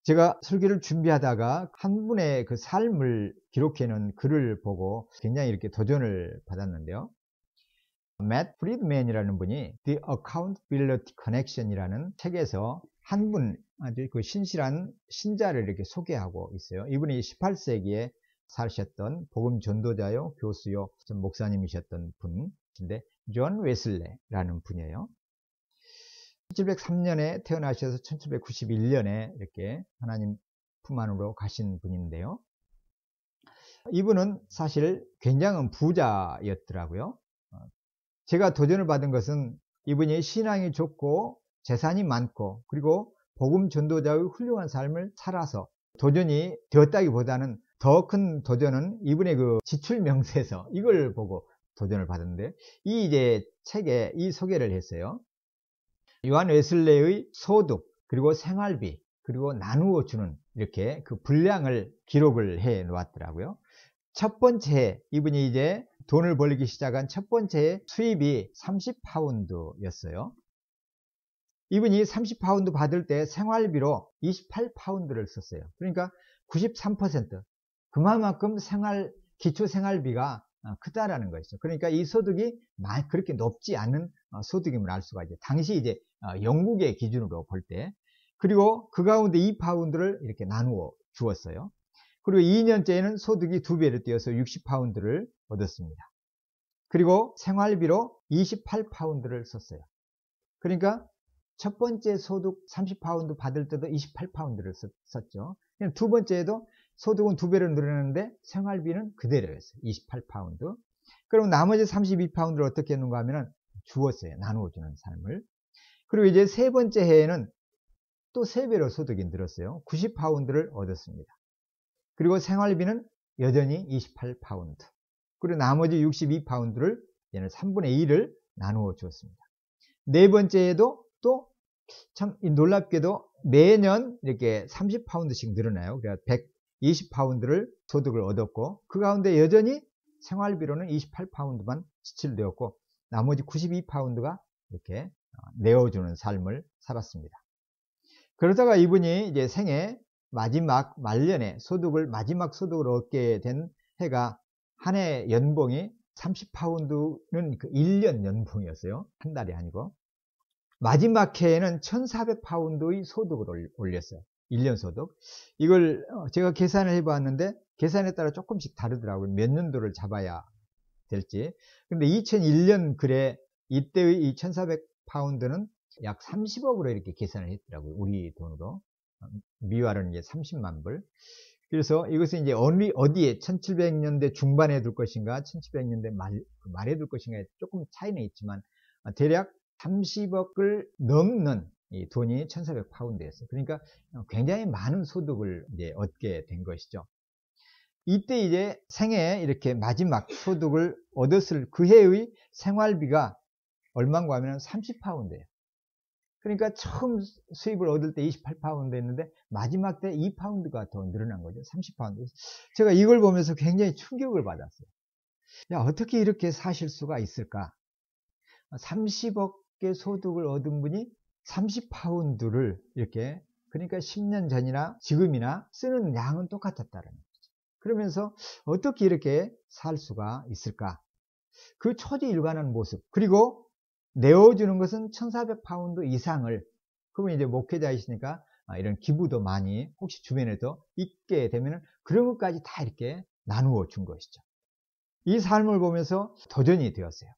제가 설교를 준비하다가 한 분의 그 삶을 기록해 놓은 글을 보고 굉장히 이렇게 도전을 받았는데요. 맷 프리드맨이라는 분이 The Accountability Connection이라는 책에서 한 분 아주 그 신실한 신자를 이렇게 소개하고 있어요. 이분이 18세기에 사셨던 복음 전도자요, 교수요, 목사님이셨던 분인데 존 웨슬레라는 분이에요. 1703년에 태어나셔서 1791년에 이렇게 하나님 품 안으로 가신 분인데요. 이분은 사실 굉장한 부자였더라고요. 제가 도전을 받은 것은 이분이 신앙이 좋고 재산이 많고 그리고 복음 전도자의 훌륭한 삶을 살아서 도전이 되었다기보다는 더 큰 도전은 이분의 그 지출 명세서 이걸 보고 도전을 받았는데 이 이제 책에 이 소개를 했어요. 요한 웨슬레의 소득 그리고 생활비 그리고 나누어 주는 이렇게 그 분량을 기록을 해 놓았더라고요. 첫 번째 이분이 이제 돈을 벌기 시작한 첫 번째 수입이 30파운드였어요. 이분이 30파운드 받을 때 생활비로 28파운드를 썼어요. 그러니까 93% 그만큼 기초 생활비가 크다라는 것이죠. 그러니까 이 소득이 그렇게 높지 않은 소득임을 알 수가 있죠. 당시 이제 영국의 기준으로 볼 때. 그리고 그 가운데 2파운드를 이렇게 나누어 주었어요. 그리고 2년째에는 소득이 2배로 뛰어서 60파운드를 얻었습니다. 그리고 생활비로 28파운드를 썼어요. 그러니까 첫 번째 소득 30파운드 받을 때도 28파운드를 썼죠. 두 번째에도 소득은 2배로 늘어났는데 생활비는 그대로였어요. 28파운드. 그럼 나머지 32파운드를 어떻게 했는가 하면 주었어요. 나누어주는 삶을. 그리고 이제 세 번째 해에는 또 3배로 소득이 늘었어요. 90파운드를 얻었습니다. 그리고 생활비는 여전히 28파운드. 그리고 나머지 62파운드를 얘는 3분의 2를 나누어 주었습니다. 네 번째에도 또 참 놀랍게도 매년 이렇게 30파운드씩 늘어나요. 그러니까 120파운드를 소득을 얻었고 그 가운데 여전히 생활비로는 28파운드만 지출되었고 나머지 92파운드가 이렇게 내어주는 삶을 살았습니다. 그러다가 이분이 이제 생애 마지막 말년에 마지막 소득을 얻게 된 해가 한 해 연봉이 30파운드는 그 1년 연봉이었어요. 한 달이 아니고. 마지막 해에는 1400파운드의 소득을 올렸어요. 1년 소득. 이걸 제가 계산을 해봤는데 계산에 따라 조금씩 다르더라고요. 몇 년도를 잡아야 될지. 근데 2001년 글에 이때의 이 1400파운드는 약 30억으로 이렇게 계산을 했더라고요. 우리 돈으로. 미화는 이제 30만 불. 그래서 이것은 이제 어디에 1700년대 중반에 둘 것인가 1700년대 말에 둘 것인가 조금 차이는 있지만 대략 30억을 넘는 이 돈이 1400파운드였어요. 그러니까 굉장히 많은 소득을 이제 얻게 된 것이죠. 이때 이제 생애 이렇게 마지막 소득을 얻었을 그 해의 생활비가 얼마인가 하면 30파운드예요. 그러니까 처음 수입을 얻을 때 28파운드였는데 마지막 때 2파운드가 더 늘어난 거죠. 30파운드. 제가 이걸 보면서 굉장히 충격을 받았어요. 야, 어떻게 이렇게 사실 수가 있을까? 30억의 소득을 얻은 분이 30파운드를 이렇게 그러니까 10년 전이나 지금이나 쓰는 양은 똑같았다는 거죠. 그러면서 어떻게 이렇게 살 수가 있을까? 그 초지일관한 모습 그리고 내어주는 것은 1400파운드 이상을 그러면 이제 목회자이시니까 이런 기부도 많이 혹시 주변에도 있게 되면 그런 것까지 다 이렇게 나누어 준 것이죠. 이 삶을 보면서 도전이 되었어요.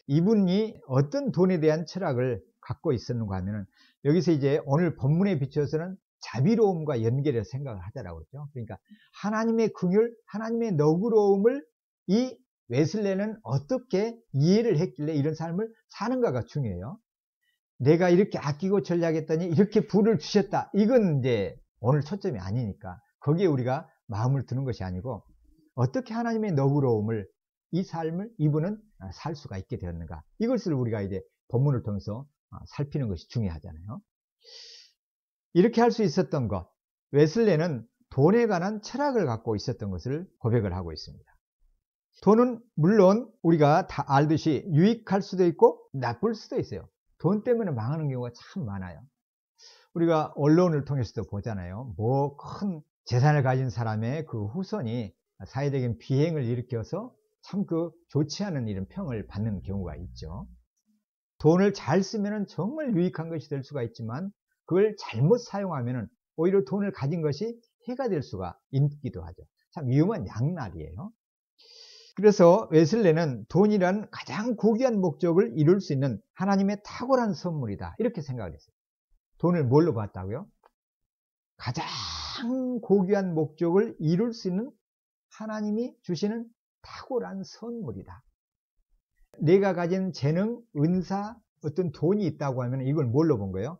이분이 어떤 돈에 대한 철학을 갖고 있었는가 하면은 여기서 이제 오늘 본문에 비춰서는 자비로움과 연결해서 생각을 하자라고 그랬죠. 그러니까 하나님의 긍휼, 하나님의 너그러움을 이 웨슬레는 어떻게 이해를 했길래 이런 삶을 사는가가 중요해요. 내가 이렇게 아끼고 전략했더니 이렇게 부를 주셨다. 이건 이제 오늘 초점이 아니니까 거기에 우리가 마음을 두는 것이 아니고 어떻게 하나님의 너그러움을 이 삶을 이분은 살 수가 있게 되었는가. 이것을 우리가 이제 본문을 통해서 살피는 것이 중요하잖아요. 이렇게 할 수 있었던 것, 웨슬레는 돈에 관한 철학을 갖고 있었던 것을 고백을 하고 있습니다. 돈은 물론 우리가 다 알듯이 유익할 수도 있고 나쁠 수도 있어요. 돈 때문에 망하는 경우가 참 많아요. 우리가 언론을 통해서도 보잖아요. 뭐 큰 재산을 가진 사람의 그 후손이 사회적인 비행을 일으켜서 참 그 좋지 않은 이런 평을 받는 경우가 있죠. 돈을 잘 쓰면 정말 유익한 것이 될 수가 있지만 그걸 잘못 사용하면 오히려 돈을 가진 것이 해가 될 수가 있기도 하죠. 참 위험한 양날이에요. 그래서 웨슬레는 돈이란 가장 고귀한 목적을 이룰 수 있는 하나님의 탁월한 선물이다, 이렇게 생각을 했어요. 돈을 뭘로 봤다고요? 가장 고귀한 목적을 이룰 수 있는 하나님이 주시는 탁월한 선물이다. 내가 가진 재능, 은사, 어떤 돈이 있다고 하면 이걸 뭘로 본 거예요?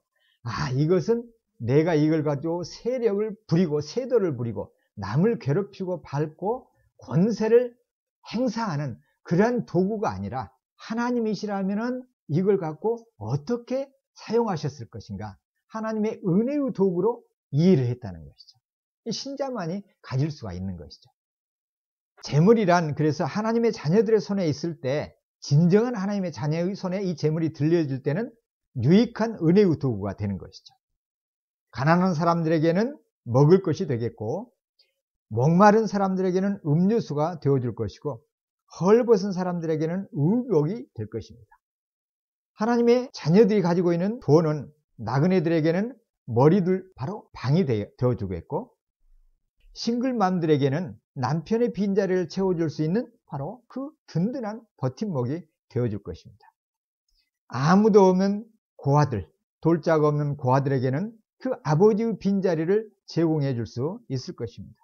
이것은 내가 이걸 가지고 세력을 부리고 세도를 부리고 남을 괴롭히고 밟고 권세를 행사하는 그러한 도구가 아니라 하나님이시라면 이걸 갖고 어떻게 사용하셨을 것인가, 하나님의 은혜의 도구로 이해를 했다는 것이죠. 신자만이 가질 수가 있는 것이죠. 재물이란 그래서 하나님의 자녀들의 손에 있을 때, 진정한 하나님의 자녀의 손에 이 재물이 들려질 때는 유익한 은혜의 도구가 되는 것이죠. 가난한 사람들에게는 먹을 것이 되겠고, 목마른 사람들에게는 음료수가 되어줄 것이고, 헐벗은 사람들에게는 의복이 될 것입니다. 하나님의 자녀들이 가지고 있는 돈은 나그네들에게는 머리둘 바로 방이 되어주겠고, 싱글맘들에게는 남편의 빈자리를 채워줄 수 있는 바로 그 든든한 버팀목이 되어줄 것입니다. 아무도 없는 고아들, 돌자가 없는 고아들에게는 그 아버지의 빈자리를 제공해 줄 수 있을 것입니다.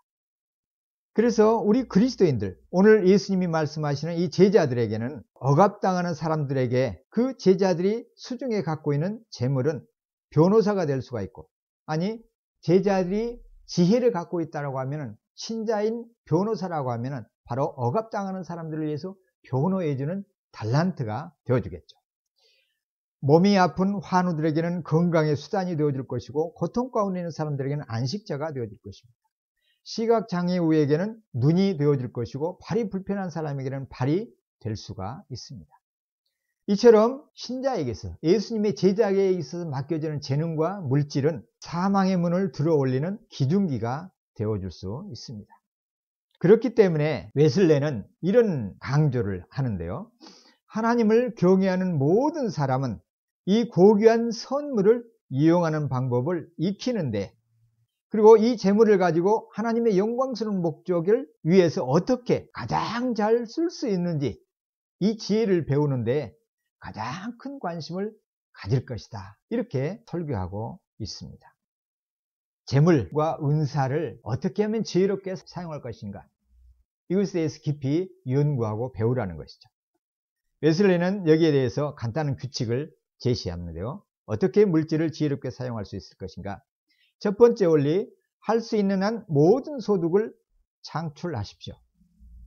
그래서 우리 그리스도인들, 오늘 예수님이 말씀하시는 이 제자들에게는 억압당하는 사람들에게 그 제자들이 수중에 갖고 있는 재물은 변호사가 될 수가 있고, 아니 제자들이 지혜를 갖고 있다고 하면 신자인 변호사라고 하면 바로 억압당하는 사람들을 위해서 변호해주는 달란트가 되어주겠죠. 몸이 아픈 환우들에게는 건강의 수단이 되어줄 것이고, 고통 가운데 있는 사람들에게는 안식자가 되어줄 것입니다. 시각장애우에게는 눈이 되어줄 것이고, 발이 불편한 사람에게는 발이 될 수가 있습니다. 이처럼 신자에게서, 예수님의 제자에게 있어서 맡겨지는 재능과 물질은 사망의 문을 들어올리는 기중기가 되어줄 수 있습니다. 그렇기 때문에 웨슬레는 이런 강조를 하는데요. 하나님을 경외하는 모든 사람은 이 고귀한 선물을 이용하는 방법을 익히는데, 그리고 이 재물을 가지고 하나님의 영광스러운 목적을 위해서 어떻게 가장 잘 쓸 수 있는지, 이 지혜를 배우는데 가장 큰 관심을 가질 것이다, 이렇게 설교하고 있습니다. 재물과 은사를 어떻게 하면 지혜롭게 사용할 것인가, 이것에 대해서 깊이 연구하고 배우라는 것이죠. 웨슬레는 여기에 대해서 간단한 규칙을 제시하는데요. 어떻게 물질을 지혜롭게 사용할 수 있을 것인가? 첫 번째 원리, 할 수 있는 한 모든 소득을 창출하십시오.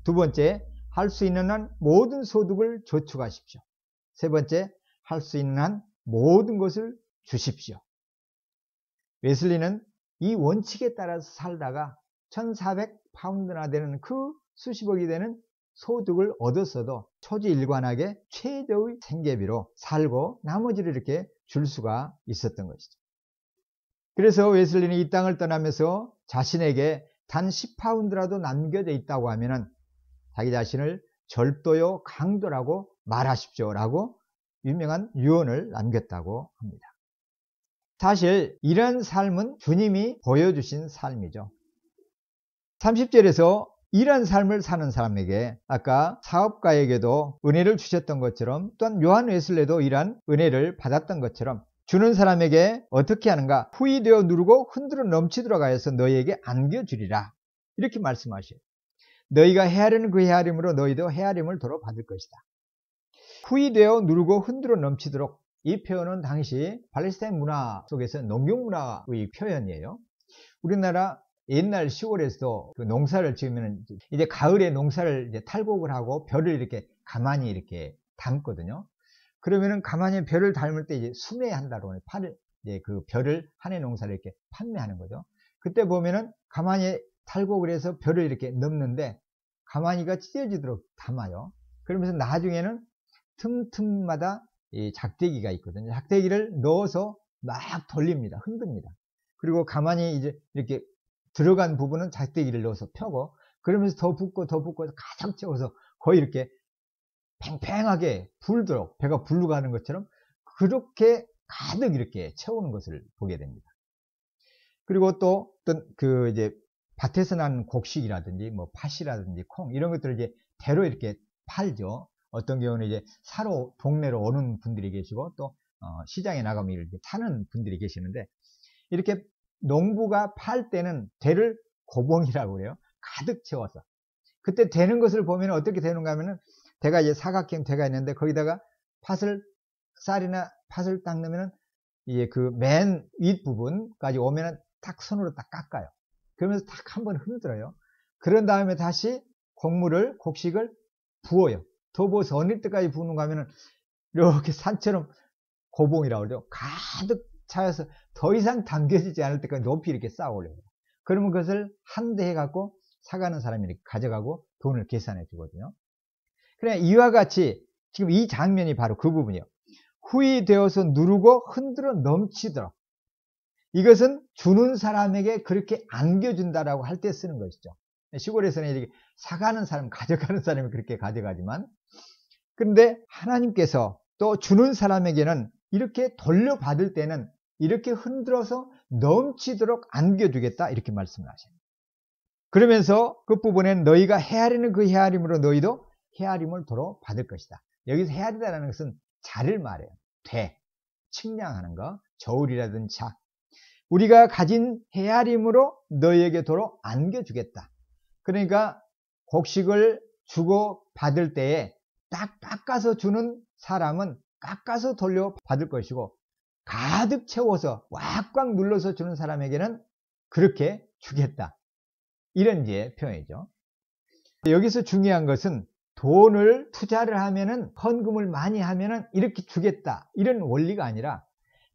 두 번째, 할 수 있는 한 모든 소득을 저축하십시오. 세 번째, 할 수 있는 한 모든 것을 주십시오. 웨슬리는 이 원칙에 따라서 살다가 1400파운드나 되는 그 수십억이 되는 소득을 얻었어도 초지일관하게 최저의 생계비로 살고 나머지를 이렇게 줄 수가 있었던 것이죠. 그래서 웨슬리는 이 땅을 떠나면서 자신에게 단 10파운드라도 남겨져 있다고 하면은 자기 자신을 절도요 강도라고 말하십시오라고 유명한 유언을 남겼다고 합니다. 사실 이런 삶은 주님이 보여주신 삶이죠. 30절에서 이런 삶을 사는 사람에게 아까 사업가에게도 은혜를 주셨던 것처럼, 또한 요한 웨슬레도 이러한 은혜를 받았던 것처럼 주는 사람에게 어떻게 하는가? 후히 되어 누르고 흔들어 넘치도록 하여서 너희에게 안겨주리라, 이렇게 말씀하셔요. 너희가 헤아리는 그 헤아림으로 너희도 헤아림을 도로 받을 것이다. 후히 되어 누르고 흔들어 넘치도록, 이 표현은 당시 팔레스타인 문화 속에서 농경 문화의 표현이에요. 우리나라 옛날 시골에서도 그 농사를 지으면 이제 가을에 농사를 이제 탈곡을 하고 벼를 이렇게 가만히 이렇게 담거든요. 그러면은 가만히 벼를 담을 때 이제 수매한다고 이제 그 벼를 한 해 농사를 이렇게 판매하는 거죠. 그때 보면은 가만히 탈곡을 해서 벼를 이렇게 넣는데 가마니가 찢어지도록 담아요. 그러면서 나중에는 틈틈마다 이 작대기가 있거든요. 작대기를 넣어서 막 돌립니다. 흔듭니다. 그리고 가만히 이제 이렇게 들어간 부분은 작대기를 넣어서 펴고, 그러면서 더 붓고 더 붓고 가득 채워서 거의 이렇게 팽팽하게 불도록, 배가 불로 가는 것처럼 그렇게 가득 이렇게 채우는 것을 보게 됩니다. 그리고 또 어떤 그 이제 밭에서 난 곡식이라든지 뭐 팥이라든지 콩 이런 것들을 이제 대로 이렇게 팔죠. 어떤 경우는 이제 사러 동네로 오는 분들이 계시고, 또 시장에 나가면 이렇게 사는 분들이 계시는데, 이렇게 농부가 팔 때는 대를 고봉이라고 그래요. 가득 채워서. 그때 되는 것을 보면 어떻게 되는가 하면은, 대가 이제 사각형 대가 있는데 거기다가 쌀이나 팥을 딱 넣으면은 이게 그 맨 윗부분까지 오면은 딱 손으로 딱 깎아요. 그러면서 딱 한번 흔들어요. 그런 다음에 다시 곡식을 부어요. 더 부어서 어느 때까지 부는가 하면은 이렇게 산처럼 고봉이라고 그러죠. 가득 차여서 더 이상 담겨지지 않을 때까지 높이 이렇게 쌓아 올려요. 그러면 그것을 한 대 해갖고 사가는 사람이 이렇게 가져가고 돈을 계산해 주거든요. 그래, 이와 같이 지금 이 장면이 바로 그 부분이에요. 후이 되어서 누르고 흔들어 넘치도록. 이것은 주는 사람에게 그렇게 안겨준다라고 할 때 쓰는 것이죠. 시골에서는 이렇게 사가는 사람, 가져가는 사람이 그렇게 가져가지만, 그런데 하나님께서 또 주는 사람에게는 이렇게 돌려받을 때는 이렇게 흔들어서 넘치도록 안겨주겠다, 이렇게 말씀을 하십니다. 그러면서 끝부분엔 너희가 헤아리는 그 헤아림으로 너희도 헤아림을 도로 받을 것이다. 여기서 헤아리다라는 것은 자를 말해요. 측량하는 거, 저울이라든지 자. 우리가 가진 헤아림으로 너희에게 도로 안겨주겠다. 그러니까 곡식을 주고 받을 때에 딱 깎아서 주는 사람은 깎아서 돌려받을 것이고, 가득 채워서 꽉꽉 눌러서 주는 사람에게는 그렇게 주겠다. 이런 이제 표현이죠. 여기서 중요한 것은 돈을 투자를 하면은, 헌금을 많이 하면은 이렇게 주겠다, 이런 원리가 아니라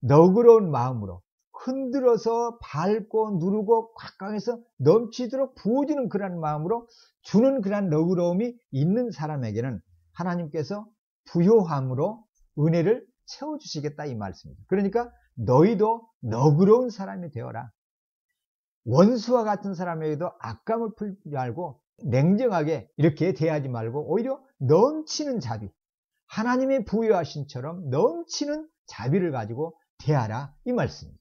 너그러운 마음으로 흔들어서 밟고 누르고 꽉꽉 해서 넘치도록 부어주는 그런 마음으로 주는 그런 너그러움이 있는 사람에게는 하나님께서 부요함으로 은혜를 채워주시겠다, 이 말씀입니다. 그러니까 너희도 너그러운 사람이 되어라. 원수와 같은 사람에게도 악감을 풀지 말고 냉정하게 이렇게 대하지 말고 오히려 넘치는 자비, 하나님의 부여하신처럼 넘치는 자비를 가지고 대하라, 이 말씀이죠.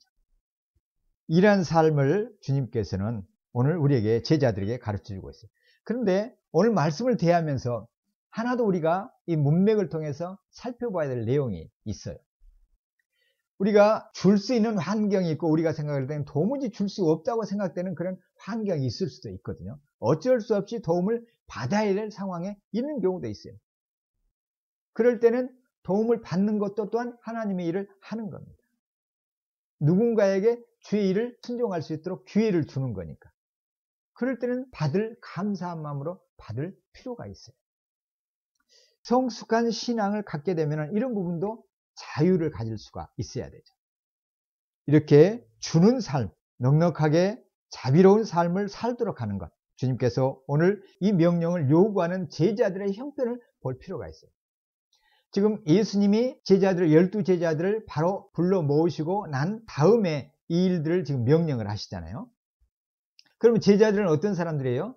이러한 삶을 주님께서는 오늘 우리에게, 제자들에게 가르쳐주고 있어요. 그런데 오늘 말씀을 대하면서 하나도 우리가 이 문맥을 통해서 살펴봐야 될 내용이 있어요. 우리가 줄 수 있는 환경이 있고, 우리가 생각할 때는 도무지 줄 수 없다고 생각되는 그런 환경이 있을 수도 있거든요. 어쩔 수 없이 도움을 받아야 될 상황에 있는 경우도 있어요. 그럴 때는 도움을 받는 것도 또한 하나님의 일을 하는 겁니다. 누군가에게 주의 일을 순종할 수 있도록 기회를 주는 거니까. 그럴 때는 받을 감사한 마음으로 받을 필요가 있어요. 성숙한 신앙을 갖게 되면 이런 부분도 자유를 가질 수가 있어야 되죠. 이렇게 주는 삶, 넉넉하게 자비로운 삶을 살도록 하는 것, 주님께서 오늘 이 명령을 요구하는 제자들의 형편을 볼 필요가 있어요. 지금 예수님이 12 제자들을 바로 불러 모으시고 난 다음에 이 일들을 지금 명령을 하시잖아요. 그러면 제자들은 어떤 사람들이에요?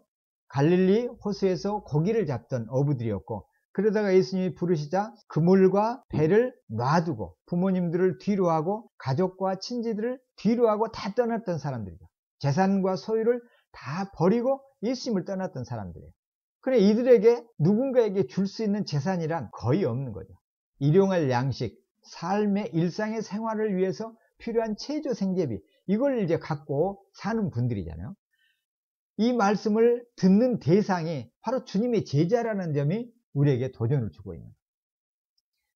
갈릴리 호수에서 고기를 잡던 어부들이었고, 그러다가 예수님이 부르시자 그물과 배를 놔두고 부모님들을 뒤로 하고 가족과 친지들을 뒤로 하고 다 떠났던 사람들이죠. 재산과 소유를 다 버리고 예수님을 떠났던 사람들이에요. 그래, 이들에게 누군가에게 줄 수 있는 재산이란 거의 없는 거죠. 일용할 양식, 삶의 일상의 생활을 위해서 필요한 체조 생계비, 이걸 이제 갖고 사는 분들이잖아요. 이 말씀을 듣는 대상이 바로 주님의 제자라는 점이 우리에게 도전을 주고 있는 거예요.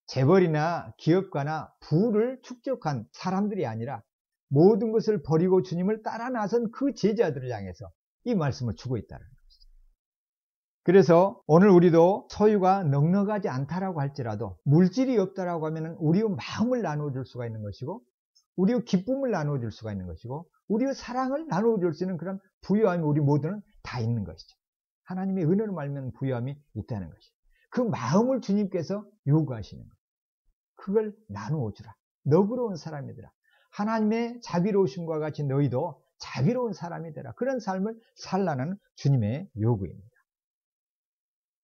재벌이나 기업가나 부를 축적한 사람들이 아니라 모든 것을 버리고 주님을 따라 나선 그 제자들을 향해서 이 말씀을 주고 있다는 것이죠. 그래서 오늘 우리도 소유가 넉넉하지 않다라고 할지라도, 물질이 없다라고 하면 우리의 마음을 나누어 줄 수가 있는 것이고, 우리의 기쁨을 나누어 줄 수가 있는 것이고, 우리의 사랑을 나누어 줄 수 있는 그런 부유함이 우리 모두는 다 있는 것이죠. 하나님의 은혜로 말면 부유함이 있다는 것이에요. 그 마음을 주님께서 요구하시는 거예요. 그걸 나누어 주라. 너그러운 사람이더라. 하나님의 자비로우심과 같이 너희도 자비로운 사람이 되라. 그런 삶을 살라는 주님의 요구입니다.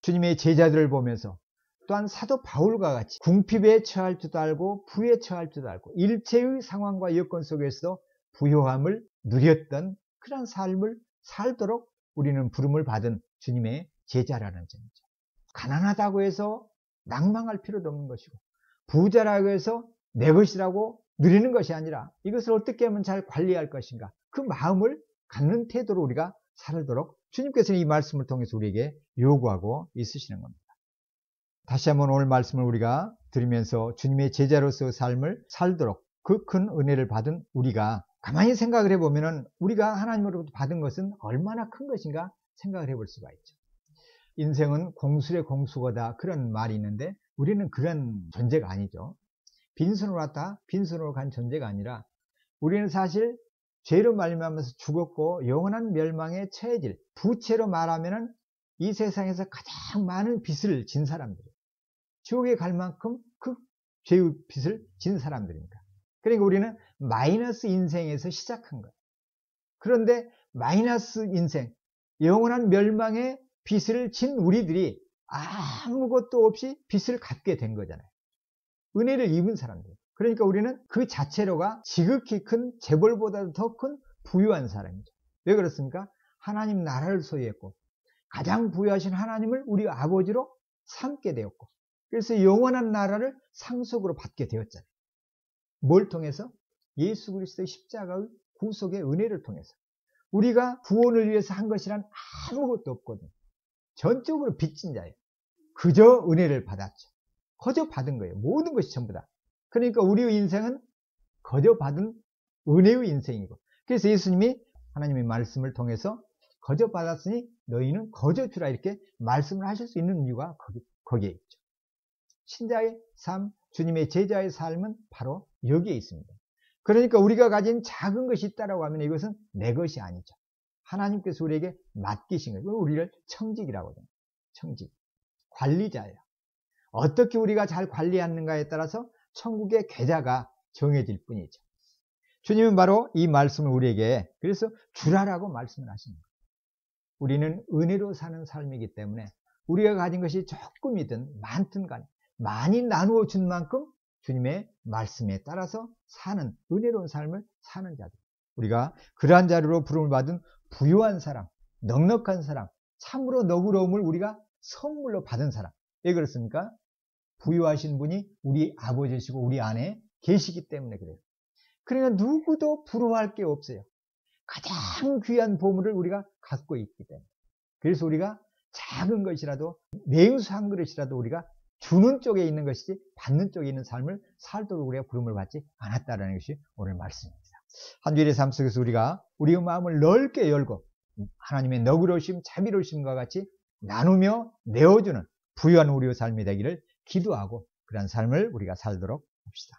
주님의 제자들을 보면서 또한 사도 바울과 같이 궁핍에 처할 줄도 알고 부에 처할 줄도 알고 일체의 상황과 여건 속에서도 부요함을 누렸던 그런 삶을 살도록 우리는 부름을 받은 주님의 제자라는 점이죠. 가난하다고 해서 낭망할 필요도 없는 것이고 부자라고 해서 내 것이라고 누리는 것이 아니라 이것을 어떻게 하면 잘 관리할 것인가, 그 마음을 갖는 태도로 우리가 살도록 주님께서는 이 말씀을 통해서 우리에게 요구하고 있으시는 겁니다. 다시 한번 오늘 말씀을 우리가 들으면서 주님의 제자로서의 삶을 살도록 그 큰 은혜를 받은 우리가 가만히 생각을 해보면 우리가 하나님으로부터 받은 것은 얼마나 큰 것인가 생각을 해볼 수가 있죠. 인생은 공술의 공수거다, 그런 말이 있는데 우리는 그런 존재가 아니죠. 빈손으로 왔다 빈손으로 간 존재가 아니라 우리는 사실 죄로 말미암아서 죽었고 영원한 멸망에 처해질, 부채로 말하면 이 세상에서 가장 많은 빚을 진 사람들이에요. 지옥에 갈 만큼 그 죄의 빚을 진 사람들이니까. 그러니까 우리는 마이너스 인생에서 시작한 거예요. 그런데 마이너스 인생, 영원한 멸망의 빚을 진 우리들이 아무것도 없이 빚을 갚게 된 거잖아요. 은혜를 입은 사람들. 그러니까 우리는 그 자체로가 지극히 큰 재벌보다도 더 큰 부유한 사람이죠. 왜 그렇습니까? 하나님 나라를 소유했고 가장 부유하신 하나님을 우리 아버지로 삼게 되었고, 그래서 영원한 나라를 상속으로 받게 되었잖아요. 뭘 통해서? 예수 그리스도의 십자가의 구속의 은혜를 통해서. 우리가 구원을 위해서 한 것이란 아무것도 없거든요. 전적으로 빚진 자예요. 그저 은혜를 받았죠. 거저 받은 거예요. 모든 것이 전부 다. 그러니까 우리의 인생은 거저 받은 은혜의 인생이고, 그래서 예수님이 하나님의 말씀을 통해서 거저 받았으니 너희는 거저 주라, 이렇게 말씀을 하실 수 있는 이유가 거기에 있죠. 신자의 삶, 주님의 제자의 삶은 바로 여기에 있습니다. 그러니까 우리가 가진 작은 것이 있다고 하면 이것은 내 것이 아니죠. 하나님께서 우리에게 맡기신 거예요. 우리를 청직이라고 하죠. 청직. 관리자예요. 어떻게 우리가 잘 관리하는가에 따라서 천국의 계좌가 정해질 뿐이죠. 주님은 바로 이 말씀을 우리에게 그래서 주라라고 말씀을 하시는 거예요. 우리는 은혜로 사는 삶이기 때문에 우리가 가진 것이 조금이든 많든 간에 많이 나누어 준 만큼 주님의 말씀에 따라서 사는 은혜로운 삶을 사는 자들, 우리가 그러한 자리로 부름을 받은 부유한 사람, 넉넉한 사람, 참으로 너그러움을 우리가 선물로 받은 사람. 왜 그렇습니까? 부유하신 분이 우리 아버지시고 우리 안에 계시기 때문에 그래요. 그러니까 누구도 부러워할 게 없어요. 가장 귀한 보물을 우리가 갖고 있기 때문에. 그래서 우리가 작은 것이라도, 냉수 한 그릇이라도 우리가 주는 쪽에 있는 것이지 받는 쪽에 있는 삶을 살도록 우리가 부름을 받지 않았다는 것이 오늘 말씀입니다. 한 주일의 삶 속에서 우리가 우리의 마음을 넓게 열고 하나님의 너그러우심, 자비로우심과 같이 나누며 내어주는 부유한 우리의 삶이 되기를 기도하고 그런 삶을 우리가 살도록 합시다.